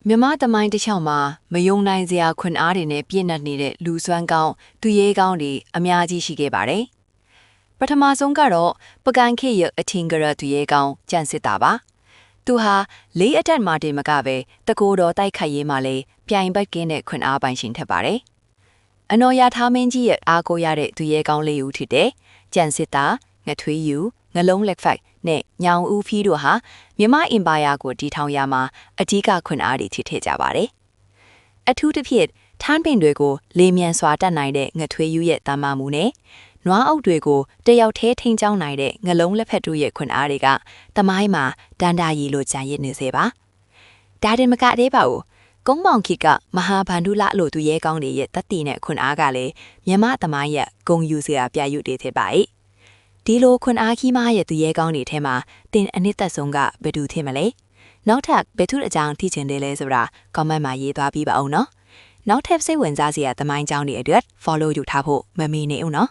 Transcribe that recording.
မြမသမိုင်းတစ်ချောင်းမှာမယုံနိုင်စရာခွန်အားတွေနဲ့ပြည့်နှက်နေတဲ့လူစွမ်းကောင်းသူရဲကောင်းတွေအများကြီးရှိခဲ့ပါတယ်။ပထမဆုံးကတော့ပကံခေရအထင်ကရသူရဲကောင်းကြံစစ်တာပါ။သူဟာလေးအတက်မာတင်မကပဲတကိုယ်တော်တိုက်ခိုက်ရေးမှာလည်းပြိုင်ပတ်ကင်းတဲ့ခွန်အားပိုင်ရှင်ထက်ပါတယ်။အနော်ရထားမင်းကြီးရဲ့အားကိုးရတဲ့သူရဲကောင်းလေးဦးဖြစ်တဲ့ကြံစစ်တာငထွေးယူငလုံးလက်ဖက်နဲ့ညောင်ဦးဖီးတို့ဟာမြမအင်ပါယာကိုတည်ထောင်ရမှာအဓိကခွန်အားတွေဖြစ်ထည့်ကြပါတယ်။အထူးသဖြင့်ထန်းပင်တွေကိုလေမြန်စွာတတ်နိုင်တဲ့ငထွေးယူရဲ့တာမမှုနဲ့နွားအုပ်တွေကိုတယောက်သေးထိန်းချောင်းနိုင်တဲ့ငလုံးလက်ဖက်တို့ရဲ့ခွန်အားတွေကတမိုင်းမှာတန်တာရီလိုကြံရစ်နေစေပါ။ဒါတင်မကသေးပါဘူး။ကုန်းမောင်ခိကမဟာဗန္ဓုလလို့သူရဲကောင်းတွေရဲ့တတ်တည်တဲ့ခွန်အားကလည်းမြမသမိုင်းရဲ့ဂုံယူစရာပြယူတွေဖြစ်ပါ၏။ဒီလိုခွန်အားကြီးမားရဲ့သူရဲကောင်းတွေထဲမှာတင်အနှစ်သက်ဆုံးကဘယ်သူထင်မလဲနောက်ထပ်ဘယ်သူအကြောင်းသိချင်တယ်လဲဆိုတာ comment မှာရေးသွားပြီးပါအောင်နော်နောက်ထပ်စိတ်ဝင်စားစရာသမိုင်းကြောင်းတွေအတွက် follow ယူထားဖို့မမေ့နေဦးနော်